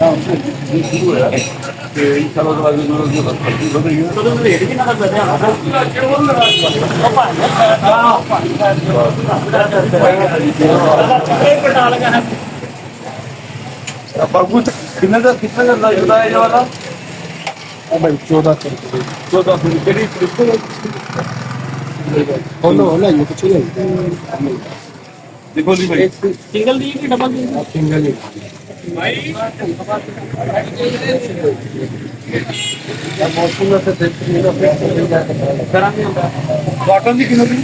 बाबू कितने का जुड़ा है ये वाला? भाई 1400 होलो होलो ये कुछ नहीं देखो जी भाई सिंगल दी कि डबल दी? सिंगल ही मौसम से देखते कॉटन की कितने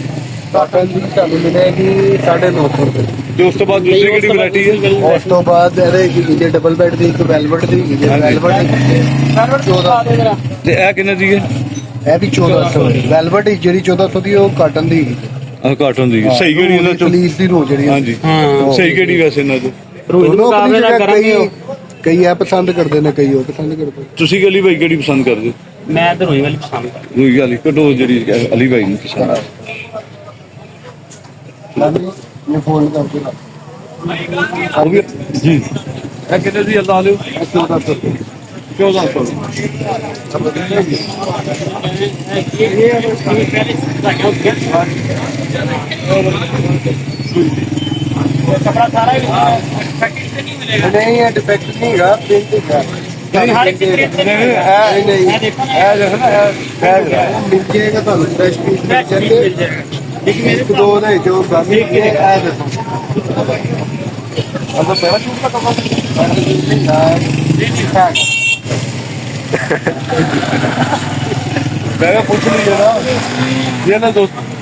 कॉटन की चालू मिलेगी 950 रुपए जो उस तो बाद दूसरी केड़ी वैरायटी है उस तो बाद ये डबल बेड दी वेलवेट दी वेलवेट 14 ਤੇ ਇਹ ਕਿੰਨੇ ਦੀ ਹੈ? ਇਹ ਵੀ 1400 ਦੀ ਵੈਲਵਟ ਜਿਹੜੀ 1400 ਦੀ ਉਹ ਕਾਟਨ ਦੀ ਆ ਕਾਟਨ ਦੀ ਸਹੀ ਕਿਹੜੀ ਇਹਨਾਂ ਚੋਂ? ਪਲੀਸ ਦੀ ਰੋ ਜਿਹੜੀ ਹਾਂਜੀ ਸਹੀ ਕਿਹੜੀ ਵੈਸੇ ਇਹਨਾਂ ਚੋਂ? ਦੋਨੋਂ ਆਪਣੀ ਜਗ੍ਹਾ ਕਈ ਇਹ ਪਸੰਦ ਕਰਦੇ ਨੇ ਕਈ ਉਹ ਪਸੰਦ ਕਰਦੇ ਤੁਸੀਂ ਕਿ ਅਲੀ ਭਾਈ ਕਿਹੜੀ ਪਸੰਦ ਕਰਦੇ? ਮੈਂ ਤਾਂ ਰੋਈ ਵਾਲੀ ਪਸੰਦ ਕਰਦਾ। ਰੂਈ ਵਾਲੀ ਕਟੋ ਜਿਹੜੀ ਅਲੀ ਭਾਈ ਨੂੰ ਪਸੰਦ ਇਹ ਫੋਲਡ ਕਰਕੇ ਉਹ ਵੀ ਜੀ ਇਹ ਕਿੰਨੇ ਦੀ ਅੱਲਾ ਲਿਓ? 1400 कपड़ा सारा नहीं मिलेगा। नहीं है डिफेक्ट नहीं है प्रिंट है हर एक प्रिंट नहीं मिलेगा तो फ्रेश पीस मिल जाएंगे लेकिन मेरे दो नहीं जो बाकी है देखो मतलब पैराशूट का कपड़ा मैं पूछ लीजिए ना ये ना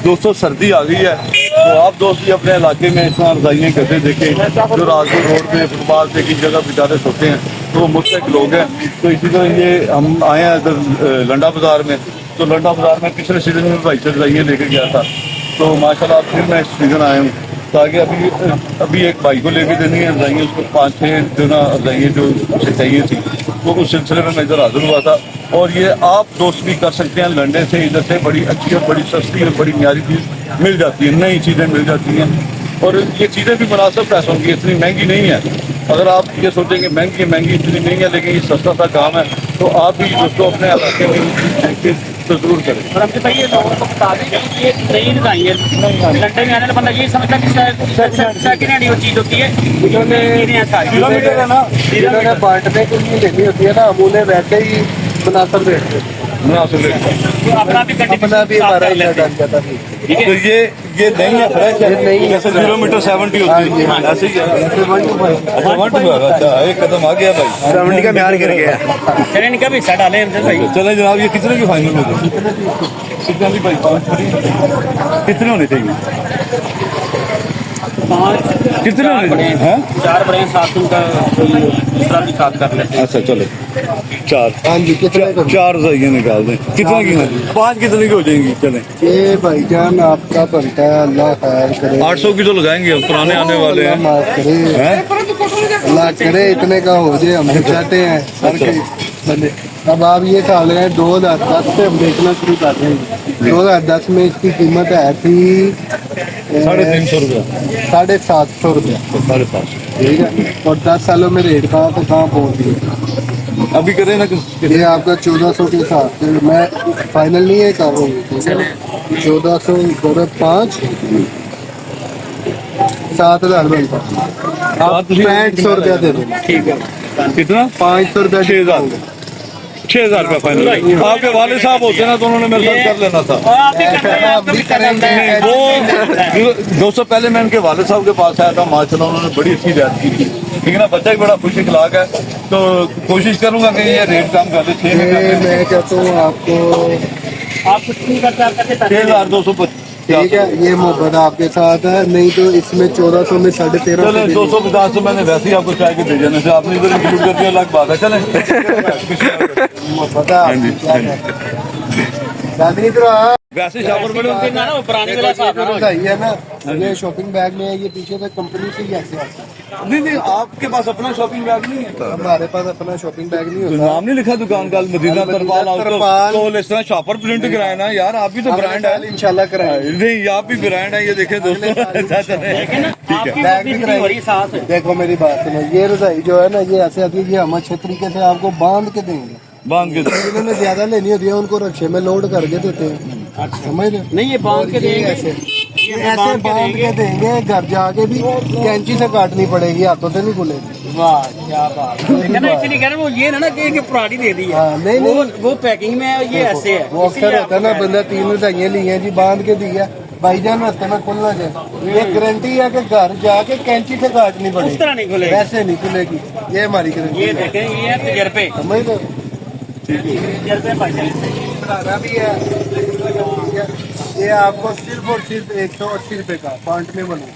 दोस्तों सर्दी आ गई है तो आप दोस्त भी अपने इलाके में इतना रजाइयाँ करते देखे जो रात को रोड पे फुटपाथ पे की जगह बेचारे सोते हैं तो वो मुस्तक लोग हैं। तो इसी तरह ये हम आए हैं इधर लंडा बाज़ार में। तो लंडा बाज़ार में पिछले सीजन में भाई से रजाइयाँ लेके गया था तो माशाल्लाह फिर मैं इस सीज़न आया हूँ ताकि अभी एक भाई को लेके देनी है रजाइयाँ उसको 5-6 जो ना रजाइयाँ जो उसे चाहिए थी तो उस सिलसिले में मैं इधर हाजिर हुआ था। और ये आप दोस्त भी कर सकते हैं लंडे से इधर से बड़ी अच्छी और बड़ी सस्ती और बड़ी न्यारी चीज़ मिल जाती है नई चीज़ें मिल जाती हैं और ये चीज़ें भी मुनासिब पैसों की इतनी महंगी नहीं है। अगर आप ये सोचेंगे महंगी इतनी नहीं है लेकिन ये सस्ता सा काम है तो आप भी दोस्तों अपने इलाके में तो जरूर करें। और हमसे भाई ये लोगों को बता दें कि ये नहीं लगाई है लंडन में आने वाला बंदा ये समझता कि सेकंड हैंड वो चीज़ होती है किलोमीटर है ना जिन्होंने बांटने के लिए लेनी होती है ना हम उन्हें वैसे ही मुनासिब रेट तो अपना भी हमारा ही डाल जाता है। तो ये नहीं है फ्रेश है नहीं जैसे किलोमीटर 70 होती है ऐसे ही है। अच्छा 1 अच्छा एक कदम आ गया भाई 70 का म्यार गिर गया चले इनका भी हिस्सा डालें हमसे भाई। चले जनाब ये कितने की फाइनल हो गई? कितने की भाई 5 कितने होने चाहिए? 5 कितने होने हैं? 4 बड़े 7 उनका दूसरा भी साथ कर लेते हैं। अच्छा चलो 4 हाँ जी कितने का 4 रजाइयाँ निकाल दें कितने की हैं? 5 कितने की हो जाएंगी? चलें ये भाईजान आपका बनता है अल्लाह खैर करे 800 की तो लगाएंगे हम पुराने आने वाले हैं माफ करे हैं? अल्लाह करे इतने का हो जाए हम चाहते हैं हर के बंदे। अब आप ये साल रहे हैं 2010 से हम देखना शुरू कर रहे हैं 2010 में इसकी कीमत है थी 350 रुपया 750 रुपया 550 ठीक है और 10 सालों में रेट कहाँ तो कहाँ पहुँच गई। अभी करें ना ये आपका 1400 के साथ मैं फाइनल नहीं है कर रहा हूँ 1400 5 7,000 बनता आप 6500 रुपया दे दो ठीक है कितना? 500 रुपया 6,000 रुपया फाइनल। आपके वाले साहब होते ना तो उन्होंने मेरे साथ कर लेना था। आप भी करेंगे वो दोस्तों पहले मैं उनके वाले साहब के पास आया था माशाल्लाह उन्होंने बड़ी अच्छी रियायत की थी लेकिन अब बच्चा भी बड़ा खुश इखलाक है तो कोशिश करूंगा कि ये रेट कम कर दे। मैं कहता हूँ आपको आप कुछ नहीं करते 6,250 ठीक है ये मोहब्बत आपके साथ है नहीं तो इसमें 1400 में 1350 चले 250 तो मैंने वैसे ही आपको चाय के दे जाने से आपने इधर इंक्लूड कर दिया अलग बात है। चले मोहब्बत है हाँ जी, हाँ जी। चांदनी तरह वैसे शॉपर बड़े होते हैं ना वो पुरानी वाला हिसाब ना हो। सही है ना, ये शॉपिंग बैग में है, ये पीछे से कंपनी से ही ऐसे आता है। नहीं आपके पास अपना शॉपिंग बैग नहीं है हमारे पास अपना शॉपिंग बैग नहीं तो होता। नाम नहीं लिखा दुकान का मदीना तरपाल तो इस तरह शॉपर प्रिंट कराया ना यार, आप भी तो ब्रांड है। इंशाल्लाह कराएंगे। नहीं आप भी ब्रांड है, ये देखे दोस्तों। लेकिन आपकी बैग भी बिक्री हो रही साथ है। देखो मेरी बात सुनो, ये रजाई जो है ना, ये ऐसे आती है, ये हम अच्छे तरीके से आपको बांध के देंगे। बांध के जिन्होंने ज्यादा लेनी होती है उनको रक्शे में लोड करके देते हैं। समझ रहे हो? नहीं ये बांध के और ये देंगे ऐसे ये ऐसे बांध के देंगे, घर जाके भी कैंची से काटनी पड़ेगी, हाथों से नहीं खुलेगी। वाह क्या बात है ना, इसलिए कह रहा हूँ वो ये ना कि पुरानी दे दी है। हाँ, नहीं, वो पैकिंग में है, ये ऐसे है। वो अक्सर होता है ना, बंदा 3 रजाइयाँ ली हैं जी, बांध के दी है, भाईजान रास्ते में खुलना चाहिए। ये गारंटी है कि घर जाके कैंची से काटनी पड़ेगी, उस तरह नहीं खुलेगी। वैसे नहीं खुलेगी। ये हमारी गारंटी ये है। देखें, ये है तजर्बे समझ लो। तजर्बे भाई। खाना भी है, ये आपको सिर्फ और सिर्फ 180 रुपए का पांच में बनो।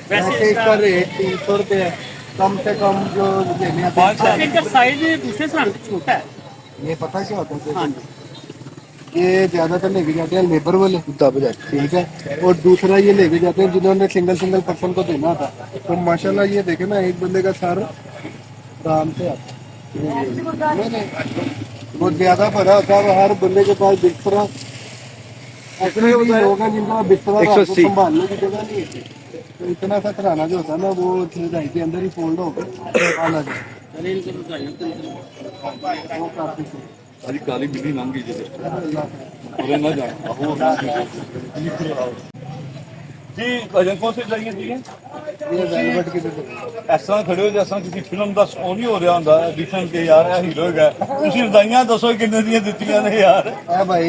वैसे इसका रेट 300 रुपए है, कम से कम जो लेने आते हैं। इनका साइज दूसरे स्थान पे छोटा है। ये पता क्या होता है, हाँ जी। ये ज्यादातर लेके जाते हैं लेबर वाले, दब जाते, ठीक है। और दूसरा ये लेके जाते हैं जिन्होंने सिंगल पर्सन को देना था। तो माशाल्लाह ये देखे ना, एक बंदे का सार आराम से आता है। वो ज्यादा भरा होता है, हर बंदे के पास बिस्तरा, ऐसे भी लोग हैं जिनका बिस्तरा रात को संभालने की जगह नहीं है। तो इतना सा कराना जो होता है ना, वो रजाई के अंदर ही फोल्ड होकर आना चाहिए। वो काफी सही। अरे काली बिल्ली मांगी जी ना जी भजन कौन से चाहिए जी ये वेलवेट की ਇਸ ਤਰ੍ਹਾਂ ਖੜੇ ਹੋ ਜਿਸ ਤਰ੍ਹਾਂ ਕਿਸੇ ਫਿਲਮ ਦਾ ਸੌਂ ਨਹੀਂ ਹੋ ਰਿਹਾ ਹੁੰਦਾ ਦਿਖਣ ਕੇ ਯਾਰ ਇਹ ਹੀਰੋ ਹੈਗਾ ਤੁਸੀਂ ਰਜ਼ਾਈਆਂ ਦੱਸੋ ਕਿੰਨੇ ਦੀਆਂ ਦਿੱਤੀਆਂ ਨੇ ਯਾਰ है भाई,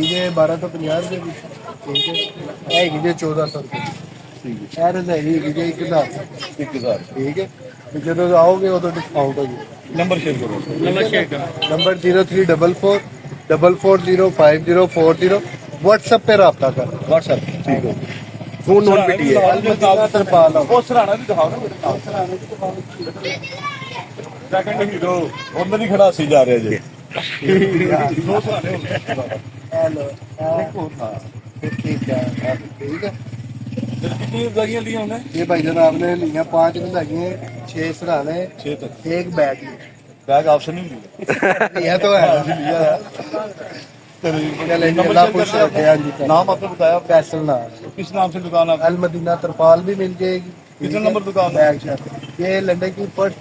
ये 12 तो 50 रुपए की, ठीक है। ये 1400 रुपए है रजाई, ये 1000 1000 ठीक है। तो जब आओगे वो तो डिस्काउंट होगी। नंबर शेयर करो नंबर 0344 4405040 व्हाट्सएप पे रब्ता कर। व्हाट्सएप ठीक है फोन नोट भी दिए तरपाल ਉਹ ਸਰਾਣਾ ਵੀ ਦਿਖਾਓ ਨਾ ਸੈਕੰਡ ਹੀਰੋ ਉਹਨਾਂ ਦੀ ਖੜਾ ਸੀ ਜਾ ਰਿਹਾ ਜੀ ਦੋ ਸਰਾਣੇ ਹੋ ਗਏ हेलो ठीक है, ठीक है। कितनी रजाइयाँ ली हमने ये भाई जान आपने लिया 5 रजाइयाँ, 6 सराहने, 6 तक एक बैग बैग आपसे नहीं लिया लिया तो है। लिया है अल्लाह खुश रखे। हाँ जी, नाम आपने बताया फैसल नाम, किस नाम से दुकान आप अल मदीना तरपाल भी मिल जाएगी। कितने नंबर दुकान है बैग शॉप ये लंडे की फर्स्ट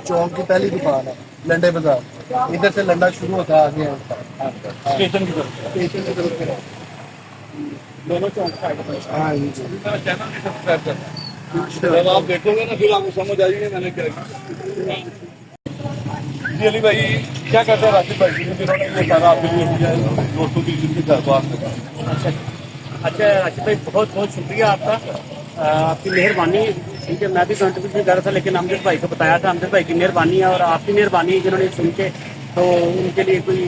चौक की पहली दुकान है, लंडे बाजार। इधर से लंडा शुरू होता है, आगे स्टेशन की तरफ स्टेशन की तरफ से। दोनों चौक साइड पर। हाँ जी, मेरा चैनल भी सब्सक्राइब करना जब आप देखोगे ना फिर आपको समझ आ जाएगी मैंने क्या किया। जी अली भाई क्या कहते हैं राशिद भाई जी जिन्होंने ये सारा आपके लिए किया है दोस्तों की जिनके घर बात अच्छा राशिद भाई बहुत बहुत शुक्रिया आपका, आपकी मेहरबानी। ठीक है, मैं भी कंट्रीब्यूशन कर रहा था लेकिन अमजद भाई को बताया था, अमजद भाई की मेहरबानी है और आपकी मेहरबानी जिन्होंने सुन के तो उनके लिए कोई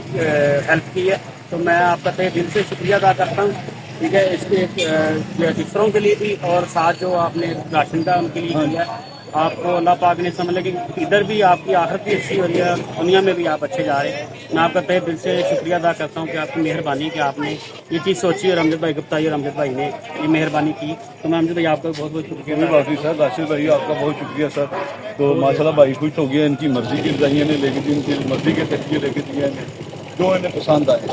हेल्प की है, तो मैं आपका तहे दिल से शुक्रिया अदा करता हूँ। ठीक है, इसके दूसरों के लिए भी और साथ जो आपने राशन का उनके लिए किया है, आपको अल्लाह पाक ने समझ लगे इधर भी आपकी आखिरत भी अच्छी हो रही है, दुनिया में भी आप अच्छे जा रहे हैं। मैं आपका तहे दिल से शुक्रिया अदा करता हूँ कि आपकी मेहरबानी कि आपने ये चीज़ सोची और अमजद भाई को बताई और अमजद भाई ने ये मेहरबानी की, तो मैं अमजद भाई आपका बहुत बहुत शुक्रिया कोई बात नहीं सर राशिद भाई आपका बहुत शुक्रिया सर। तो माशाल्लाह भाई खुश हो गया, इनकी मर्जी की रजाइयाँ ने लेके दी, इनकी मर्जी के तकिए लेके दिए हैं जो इन्हें पसंद आए,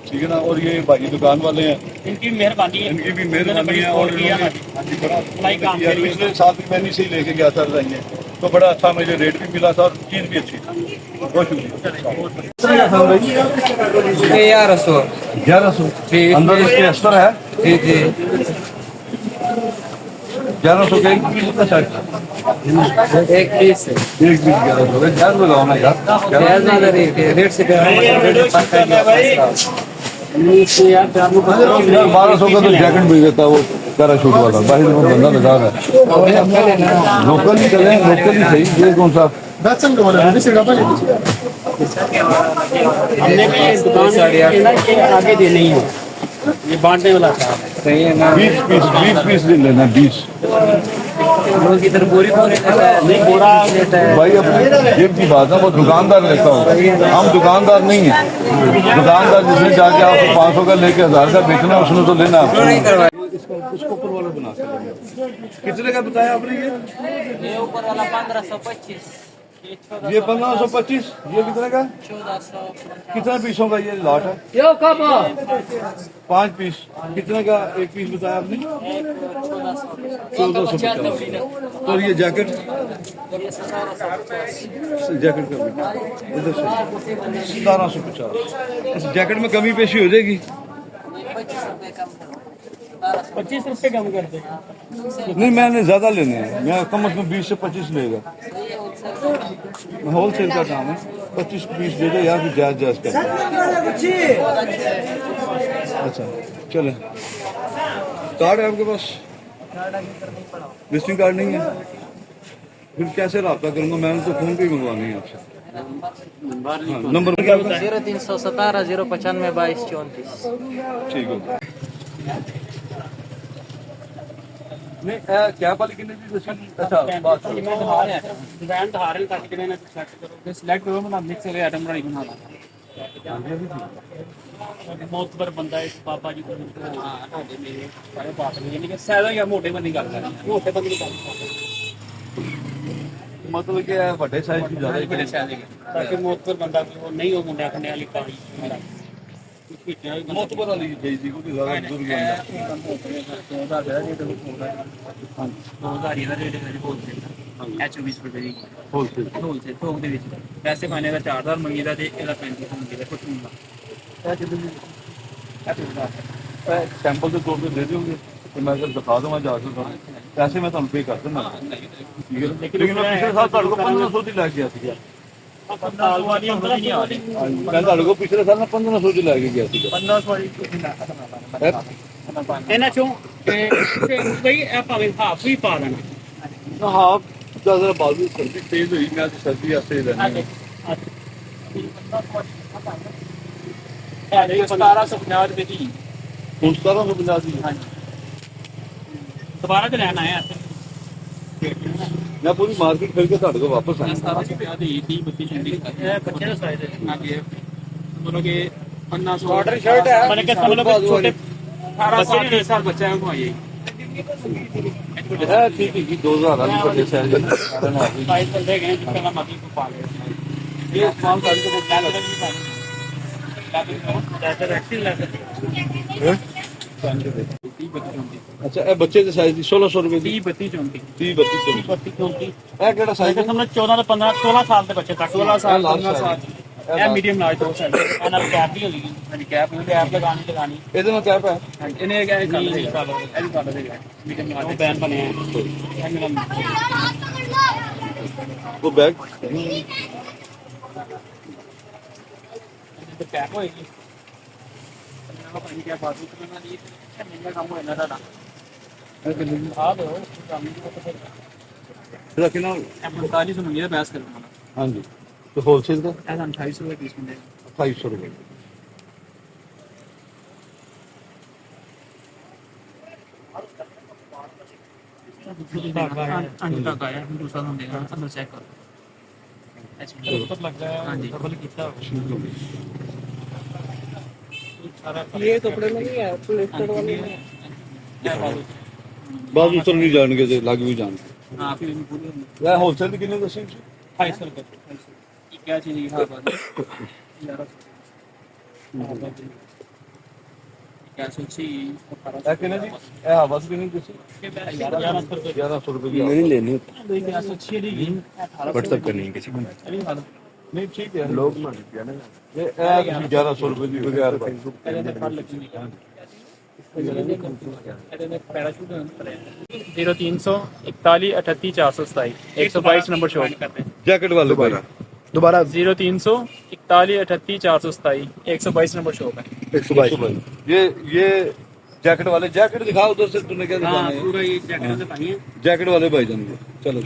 ठीक है ना। और ये भाई दुकान वाले हैं, इनकी मेहरबानी है, इनकी भी मेहरबानी है और इन्होंने भलाई काम किया। करिए। पिछले साल भी मैंने से ही लेके गया था रजाइयाँ, तो बड़ा अच्छा मुझे रेट भी मिला था और चीज़ भी अच्छी थी। बहुत शुक्रिया। 1100 अंदर इसके अस्तर है जी जी 1100 का एक पीस का शर्ट एक पीस है, एक पीस 1100 का जायज लगाओ ना यार रेट से यार 1200 का तो जैकेट भी देता है वो पैराशूट वाला बाहर में बंदा लगा है लोकल ही चले लोकल ही सही। ये कौन सा हमने भी ये दुकान के आगे देनी है, ये बांटने वाला था। सही है ना। 20 पीस ले लेना 20 लोग इधर बोरी बोरी नहीं बोरा भाई अपनी जेब की बात है, वो दुकानदार लेता हो, हम दुकानदार नहीं है। दुकानदार जिसने जाके आपको 500 का लेके 1000 का बेचना, उसने तो लेना आपको। इसको ऊपर वाला बना के कितने का बताया आपने? ये ऊपर वाला 1525, ये 1525, ये कितने का? 1400। कितना पीसों का ये लॉट है? यो कब 5 पीस। कितने का एक पीस बताया आपने? 1450। और ये जैकेट, जैकेट का भी इधर से 1750। इस जैकेट में कमी पेशी हो जाएगी? 25 रुपये कम कर दे। नहीं, मैंने ज्यादा लेने हैं, मैं कम से कम 20 से 25 लेगा। होलसेल का काम है, 25 पीस दे दो यार, जायज जायज कर। अच्छा चले, कार्ड है आपके पास? विजिटिंग कार्ड नहीं है? फिर कैसे रब्ता करूंगा? मैंने तो फोन पे ही मंगवानी है आपसे। हाँ, नंबर क्या आपका? 0317 095 22 34। ठीक है। नहीं क्या वाली कितने की दसी? अच्छा बात करो। डिजाइन दिखा रहे हैं ताकि जिन्हें सिलेक्ट करो, मतलब मिक्स हो गया आइटम बनाई बना मोतबर बंदा है बाबा जी को मेरे सारे बात नहीं, यानी कि सैदा या मोटे बंदी गल कर मोटे बंदी की गल मतलब कि बड़े साइज की ज्यादा बड़े साइज ताकि मोतबर बंदा वो नहीं हो मुंडा खंडे वाली पाई मोतबर वाली चाहिए, क्योंकि ज्यादा बुजुर्ग बंदा। 24 रुपए की होलसेल होलसेल थोक ਦੇ ਵਿੱਚ ਪੈਸੇ ਪਾਣੇ ਦਾ 4000 ਮੰਗੀਦਾ ਤੇ ਇਹਦਾ 35 ਮੰਗੀਦਾ ਕੁਝ ਨਹੀਂ सैंपल के तौर पे दे दोगे तो मैं अगर दिखा दूंगा जाके पैसे मैं ਤੁਹਾਨੂੰ पे कर दूंगा। ठीक है, लेकिन मैं पिछले साल ਤੁਹਾਡੇ ਕੋਲ 1500 ਦੀ ਲੈ ਕੇ ਗਿਆ ਸੀਗਾ। ਸਾਲ ਵਾਲੀ ਹੁੰਦੀ ਨਹੀਂ ਆ ਰਹੀ ਮੈਂ ਤੁਹਾਡੇ ਕੋਲ ਪਿਛਲੇ ਸਾਲ ਮੈਂ 1500 ਦੀ ਲੈ ਕੇ ਗਿਆ ਸੀਗਾ। 1500 ਵਾਲੀ ਇਹਨਾਂ ਚੋਂ ਬਈ ਇਹ ਭਾਵੇਂ ਹਾਫ ਵੀ ਪਾ ਦੇਣਾ ਨਾ ਹਾਂ ਜਰਾ ਬਾਜ਼ੂ ਸਰਦੀ ਤੇਜ਼ ਹੋਈ, ਮੈਂ ਅੱਜ ਸਰਦੀ ਆਸੇ ਰਹਿਣੀ। ਇਹ 1750 ਰੁਪਏ ਦੀ ਹੁਣ 1750 ਦੀ। ਹਾਂਜੀ ਦੁਬਾਰਾ ਤੇ ਲੈਣ ਆਇਆ ਮੈਂ ਪੂਰੀ ਮਾਰਕੀਟ ਫਿਰ ਕੇ ਤੁਹਾਡੇ ਕੋਲ ਵਾਪਸ ਆਇਆ। 1750 ਦੀ 30 32 ਚੰਡੀ ਇਹ ਬੱਚੇ ਦਾ ਸਾਈਜ਼ ਹੈ ਹਾਂਜੀ ਦੋਨੋਂ ਕੇ 1500 ਆਰਡਰ ਸ਼ਰਟ ਹੈ ਮਨੇ ਕਿ ਮਤਲਬ ਛੋਟੇ 18 ਸਾਲ 20 ਸਾਲ ਬੱਚਿਆਂ ਨੂੰ ਆਈ ਹੈ। ਠੀਕ ਹੈ ਜੀ 2000 ਵਾਲੀ ਵੱਡੇ ਸਾਈਜ਼ ਦੇ ਸਾਈਜ਼ ਚੱਲਦੇ ਗਏ ਜਿੱਥੇ ਨਾ ਮਰਜ਼ੀ ਕੋ ਪਾ ਲਿਆ ਇਹ ਸਮਾਨ ਸਾਡੇ ਕੋਲ ਕਿਆ ਲੱਗਦਾ ਨਹੀਂ ਪਾਣੀ ਲੈਦਰ ਐਕਸਲ ਲੈਦਰ ਅੱਛਾ ਇਹ ਬੱਚੇ ਦੇ ਸਾਈਜ਼ ਦੀ 1600 ਰੁਪਏ ਦੀ 30 32 30 32 34 34 ਇਹ ਕਿਹੜਾ ਸਾਈਜ਼ ਹੈ? ਸਮਝ 14 ਤੋਂ 15 16 ਸਾਲ ਦੇ ਬੱਚੇ ਤੱਕ 16 ਸਾਲ 15 ਸਾਲ ਇਹ ਮੀਡੀਅਮ ਲਾਰਜ ਦੋ ਸਾਈਜ਼ ਇਹਨਾਂ ਦੀ ਕੈਪ ਵੀ ਹੋਗੀ ਮੇਰੀ ਕੈਪ ਨੂੰ ਕੈਪ ਲਗਾਣੀ ਇਹਦੇ ਨਾਲ ਕੈਪ ਹੈ? ਇਹਨੇ ਇਹ ਕਰ ਲਈ ਇਹ ਵੀ ਕਰ ਦੇਗਾ ਮੀਡੀਅਮ ਲਾਰਜ ਬੈਨ ਬਣਿਆ ਇਹ ਮੇਰਾ ਉਹ ਬੈਗ ਤੇ ਕੈਪ ਹੋਏਗੀ ਇਹਨਾਂ ਪਾਣੀ ਕਿਆ ਬਾਤ ਕਰਨਾ ਨਹੀਂ ਇਹ ਮਹਿੰਗਾ ਕੰਮ ਹੋਇਆ ਨਾ ਤੁਹਾਡਾ ਆ ਦੋ ਕੰਮ ਨਹੀਂ ਪਤਾ ਇਹਦਾ ਕਿੰਨਾ? 45 ਮੰਗੀ ਦਾ ਬੈਸ ਕਰਨਾ ਹਾਂਜੀ ਤੇ ਹੋਲਸੇਲ ਦਾ ਇਹ 2800 ਰੁਪਏ ਪੀਸ ਮਿਲੇਗਾ 250 ਰੁਪਏ। तक आया दूसरा हम देगा अंदर चेक करो ऊपर लग रहा है हाँ जी डबल कितना ये कपड़े में नहीं है पॉलिस्टर वाले में ਬਾਅਦ ਉਤਰ ਨਹੀਂ ਜਾਣਗੇ ਤੇ ਲੱਗ ਵੀ ਜਾਣਗੇ। हाँ फिर पूरे ਇਹ ਹੋਲਸੇਲ ਦੀ ਕਿੰਨੇ ਦੱਸੀ? 250 रुपये क्या चीज़ है बात 1100 ਇਹ ਕਿੰਨੇ ਦੀ? ਇਹ ਹਵਾ ਦੀ ਕਿੰਨੀ ਦੱਸੀ? 1100 ਰੁਪਏ ਦੀ। नहीं लेनी 1100 दी व्हाट्सएप करनी है किसी को ਨਹੀਂ ਠੀਕ ਹੈ लोग मान लिया ना ਇਹ 1100 ਰੁਪਏ ਦੀ ਬਗੈਰ ਬਾਈ। 0341 नंबर शो करते हैं जैकेट वाले दोबारा 0341 427 122 नंबर शॉप है 122 ये जैकेट वाले जैकेट दिखाओ उधर से, तूने क्या दिखाना है? पूरा ये जैकेट से पानी है जैकेट वाले भाई जान चलो।